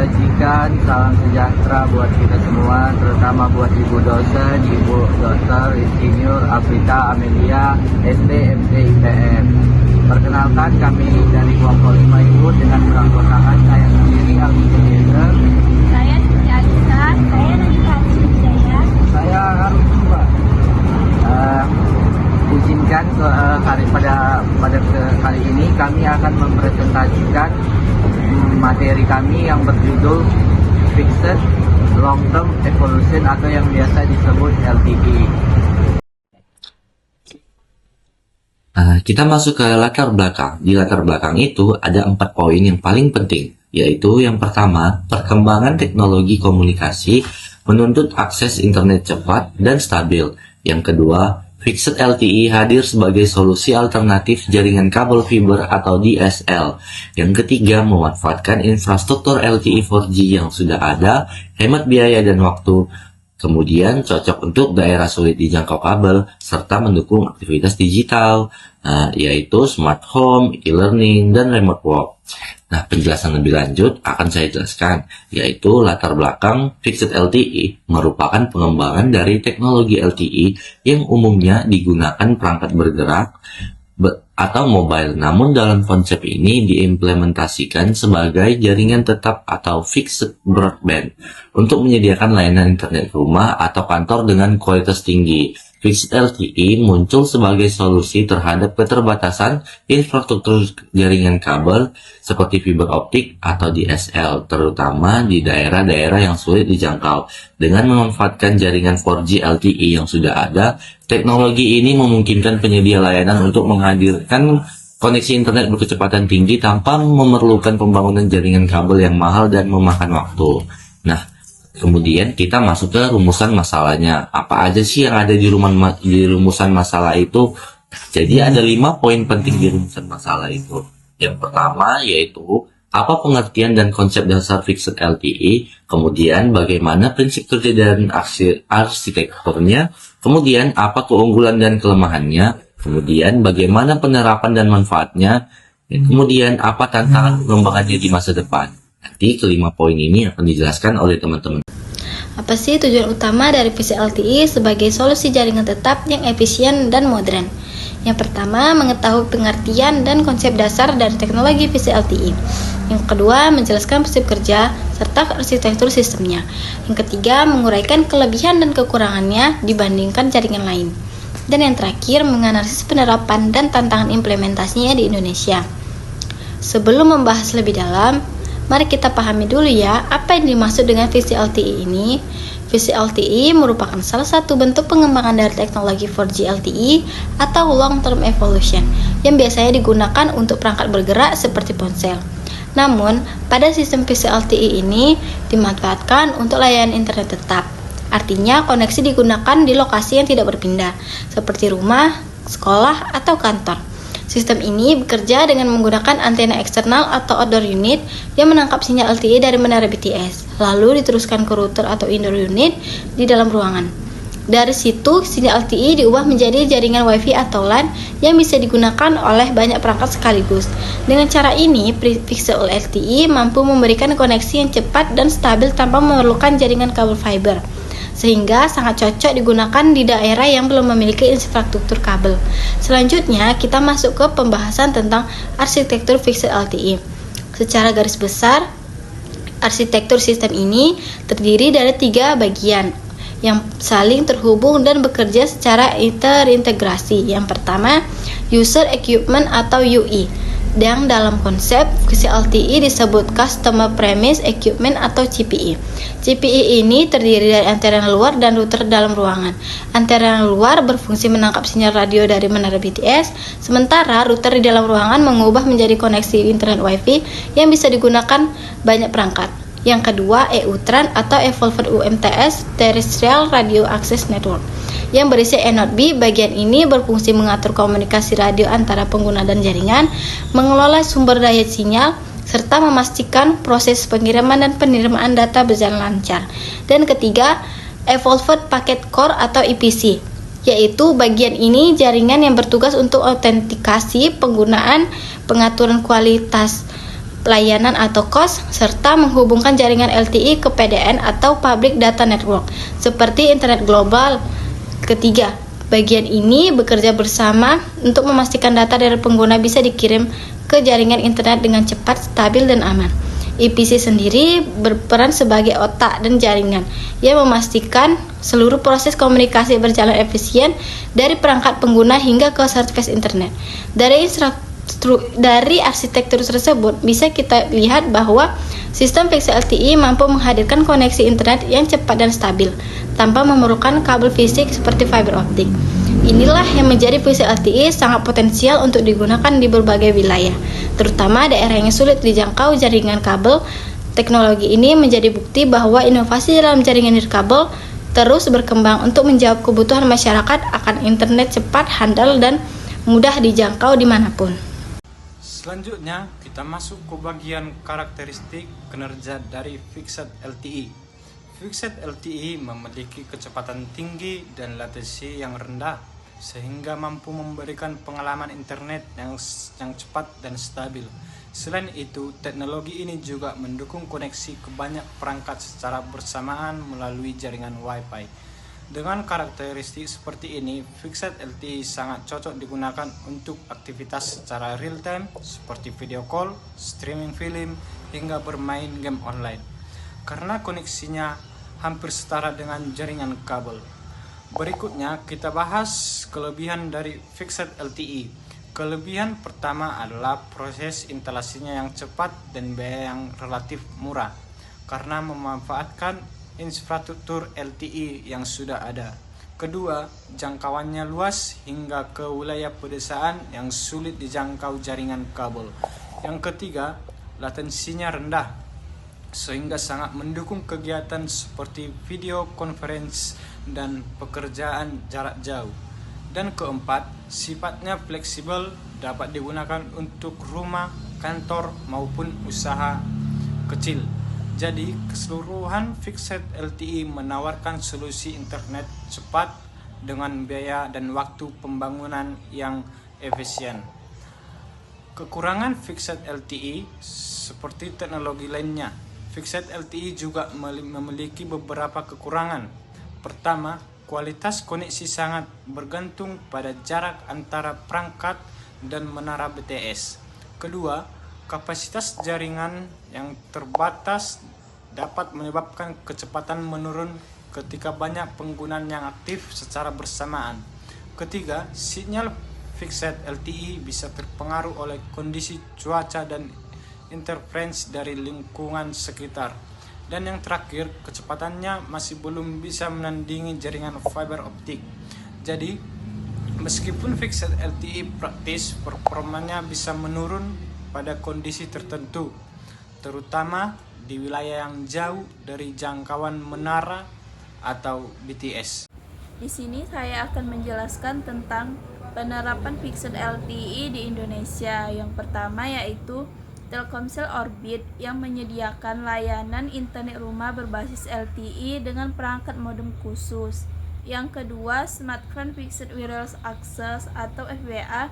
kebajikan, salam sejahtera buat kita semua, terutama buat Ibu dosen, Ibu dokter, insinyur, Afrita, Amelia, SD, MC, IPM. Perkenalkan, kami dari kelompok 5 Ibu dengan beranggotakan saya sendiri, Alvin Eliezer. Saya Siti Alisa, saya Nagita Wijaya. Saya Harun Sumba. Izinkan pada kali ini kami akan mempresentasikan materi kami yang berjudul Fixed Long Term Evolution atau yang biasa disebut LTE. Kita masuk ke latar belakang. Di latar belakang itu ada 4 poin yang paling penting, yaitu yang pertama, perkembangan teknologi komunikasi menuntut akses internet cepat dan stabil. Yang kedua, Fixed LTE hadir sebagai solusi alternatif jaringan kabel fiber atau DSL. Yang ketiga, memanfaatkan infrastruktur LTE 4G yang sudah ada, hemat biaya dan waktu. Kemudian cocok untuk daerah sulit dijangkau kabel, serta mendukung aktivitas digital, yaitu smart home, e-learning, dan remote work. Nah, penjelasan lebih lanjut akan saya jelaskan, yaitu latar belakang Fixed LTE merupakan pengembangan dari teknologi LTE yang umumnya digunakan perangkat bergerak atau mobile. Namun dalam konsep ini diimplementasikan sebagai jaringan tetap atau fixed broadband untuk menyediakan layanan internet rumah atau kantor dengan kualitas tinggi. Fixed LTE muncul sebagai solusi terhadap keterbatasan infrastruktur jaringan kabel seperti fiber optik atau DSL, terutama di daerah-daerah yang sulit dijangkau. Dengan memanfaatkan jaringan 4G LTE yang sudah ada, teknologi ini memungkinkan penyedia layanan untuk menghadirkan koneksi internet berkecepatan tinggi tanpa memerlukan pembangunan jaringan kabel yang mahal dan memakan waktu. Nah, kemudian kita masuk ke rumusan masalahnya. Apa aja sih yang ada di rumusan masalah itu? Jadi ada 5 poin penting di rumusan masalah itu. Yang pertama yaitu apa pengertian dan konsep dasar Fixed LTE, kemudian bagaimana prinsip kerja dan arsitekturnya, kemudian apa keunggulan dan kelemahannya, kemudian bagaimana penerapan dan manfaatnya, kemudian apa tantangan pengembangannya di masa depan. Nanti kelima poin ini akan dijelaskan oleh teman-teman. Apa sih tujuan utama dari Fixed LTE sebagai solusi jaringan tetap yang efisien dan modern? Yang pertama, mengetahui pengertian dan konsep dasar dari teknologi Fixed LTE. Yang kedua, menjelaskan prinsip kerja serta arsitektur sistemnya. Yang ketiga, menguraikan kelebihan dan kekurangannya dibandingkan jaringan lain. Dan yang terakhir, menganalisis penerapan dan tantangan implementasinya di Indonesia. Sebelum membahas lebih dalam, mari kita pahami dulu ya, apa yang dimaksud dengan Fixed LTE ini. Fixed LTE merupakan salah satu bentuk pengembangan dari teknologi 4G LTE atau Long Term Evolution yang biasanya digunakan untuk perangkat bergerak seperti ponsel. Namun, pada sistem Fixed LTE ini dimanfaatkan untuk layanan internet tetap. Artinya, koneksi digunakan di lokasi yang tidak berpindah, seperti rumah, sekolah, atau kantor. Sistem ini bekerja dengan menggunakan antena eksternal atau outdoor unit yang menangkap sinyal LTE dari menara BTS, lalu diteruskan ke router atau indoor unit di dalam ruangan. Dari situ, sinyal LTE diubah menjadi jaringan WiFi atau LAN yang bisa digunakan oleh banyak perangkat sekaligus. Dengan cara ini, Fixed LTE mampu memberikan koneksi yang cepat dan stabil tanpa memerlukan jaringan kabel fiber, sehingga sangat cocok digunakan di daerah yang belum memiliki infrastruktur kabel. Selanjutnya, kita masuk ke pembahasan tentang arsitektur Fixed LTE. Secara garis besar, arsitektur sistem ini terdiri dari 3 bagian yang saling terhubung dan bekerja secara terintegrasi. Yang pertama, User Equipment atau UI, yang dalam konsep Fixed LTE disebut Customer Premise Equipment atau CPE. CPE ini terdiri dari antena luar dan router dalam ruangan. Antena luar berfungsi menangkap sinyal radio dari menara BTS, sementara router di dalam ruangan mengubah menjadi koneksi internet WiFi yang bisa digunakan banyak perangkat. Yang kedua, EUTRAN atau Evolved UMTS Terrestrial Radio Access Network yang berisi Node B. Bagian ini berfungsi mengatur komunikasi radio antara pengguna dan jaringan, mengelola sumber daya sinyal, serta memastikan proses pengiriman dan penerimaan data berjalan lancar. Dan ketiga, Evolved Packet Core atau EPC, yaitu bagian ini jaringan yang bertugas untuk autentikasi penggunaan, pengaturan kualitas pelayanan atau cost, serta menghubungkan jaringan LTE ke PDN atau Public Data Network, seperti internet global. Ketiga, bagian ini bekerja bersama untuk memastikan data dari pengguna bisa dikirim ke jaringan internet dengan cepat, stabil, dan aman. EPC sendiri berperan sebagai otak dan jaringan yang memastikan seluruh proses komunikasi berjalan efisien dari perangkat pengguna hingga ke surface internet. Dari arsitektur tersebut bisa kita lihat bahwa sistem VXC LTE mampu menghadirkan koneksi internet yang cepat dan stabil tanpa memerlukan kabel fisik seperti fiber optik. Inilah yang menjadi VXC LTE sangat potensial untuk digunakan di berbagai wilayah, terutama daerah yang sulit dijangkau jaringan kabel. Teknologi ini menjadi bukti bahwa inovasi dalam jaringan nirkabel terus berkembang untuk menjawab kebutuhan masyarakat akan internet cepat, handal, dan mudah dijangkau dimanapun. Selanjutnya, kita masuk ke bagian karakteristik kinerja dari VXC LTE. VXC LTE memiliki kecepatan tinggi dan latensi yang rendah, sehingga mampu memberikan pengalaman internet yang cepat dan stabil. Selain itu, teknologi ini juga mendukung koneksi ke banyak perangkat secara bersamaan melalui jaringan Wi-Fi. Dengan karakteristik seperti ini, VXC LTE sangat cocok digunakan untuk aktivitas secara real time seperti video call, streaming film, hingga bermain game online. Karena koneksinya hampir setara dengan jaringan kabel. Berikutnya kita bahas kelebihan dari VXC LTE. Kelebihan pertama adalah proses instalasinya yang cepat dan biaya yang relatif murah karena memanfaatkan infrastruktur LTE yang sudah ada. Kedua, jangkauannya luas hingga ke wilayah pedesaan yang sulit dijangkau jaringan kabel. Yang ketiga, latensinya rendah sehingga sangat mendukung kegiatan seperti video conference dan pekerjaan jarak jauh. Dan keempat, sifatnya fleksibel, dapat digunakan untuk rumah, kantor maupun usaha kecil. Jadi, keseluruhan VXC LTE menawarkan solusi internet cepat dengan biaya dan waktu pembangunan yang efisien. Kekurangan VXC LTE seperti teknologi lainnya. VXC LTE juga memiliki beberapa kekurangan. Pertama, kualitas koneksi sangat bergantung pada jarak antara perangkat dan menara BTS. Kedua, kapasitas jaringan yang terbatas dapat menyebabkan kecepatan menurun ketika banyak penggunaan yang aktif secara bersamaan. Ketiga, sinyal VXC LTE bisa terpengaruh oleh kondisi cuaca dan interferensi dari lingkungan sekitar. Dan yang terakhir, kecepatannya masih belum bisa menandingi jaringan fiber optik. Jadi, meskipun VXC LTE praktis, performanya bisa menurun pada kondisi tertentu, terutama di wilayah yang jauh dari jangkauan menara atau BTS. Di sini saya akan menjelaskan tentang penerapan VXC LTE di Indonesia. Yang pertama yaitu Telkomsel Orbit yang menyediakan layanan internet rumah berbasis LTE dengan perangkat modem khusus. Yang kedua, Smartphone Fixed Wireless Access atau FWA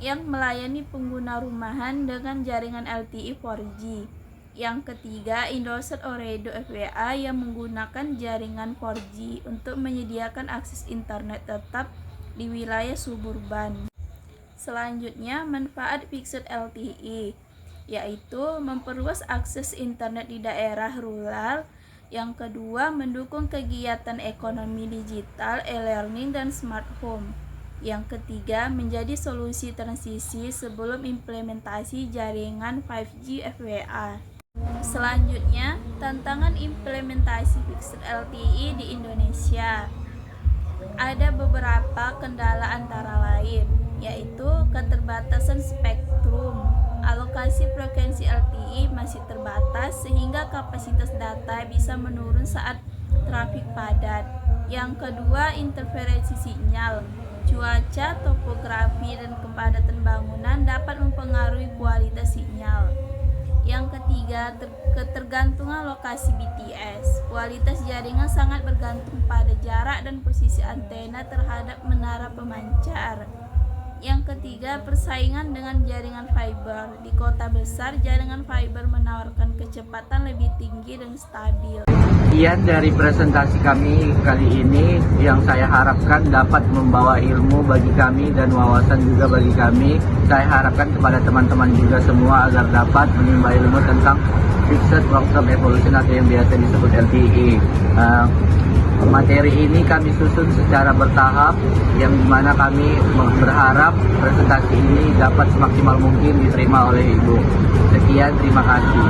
yang melayani pengguna rumahan dengan jaringan LTE 4G. Yang ketiga, Indosat Ooredoo FWA yang menggunakan jaringan 4G untuk menyediakan akses internet tetap di wilayah suburban. Selanjutnya, manfaat VXC LTE yaitu memperluas akses internet di daerah rural. Yang kedua, mendukung kegiatan ekonomi digital, e-learning, dan smart home. Yang ketiga, menjadi solusi transisi sebelum implementasi jaringan 5G FWA. Selanjutnya, tantangan implementasi VXC LTE di Indonesia. Ada beberapa kendala antara lain, yaitu keterbatasan spektrum. Alokasi frekuensi LTE masih terbatas sehingga kapasitas data bisa menurun saat trafik padat. Yang kedua, interferensi sinyal. Cuaca, topografi, dan kepadatan bangunan dapat mempengaruhi kualitas sinyal. Yang ketiga, ketergantungan lokasi BTS. Kualitas jaringan sangat bergantung pada jarak dan posisi antena terhadap menara pemancar. Yang ketiga, persaingan dengan jaringan fiber. Di kota besar, jaringan fiber menawarkan kecepatan lebih tinggi dan stabil. Sekian dari presentasi kami kali ini yang saya harapkan dapat membawa ilmu bagi kami dan wawasan juga bagi kami. Saya harapkan kepada teman-teman juga semua agar dapat menimba ilmu tentang Fixed Long-Term Evolution atau yang biasa disebut LTE. Materi ini kami susun secara bertahap yang dimana kami berharap presentasi ini dapat semaksimal mungkin diterima oleh Ibu. Sekian, terima kasih.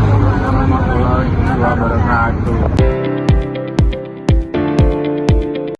Assalamualaikum warahmatullahi wabarakatuh.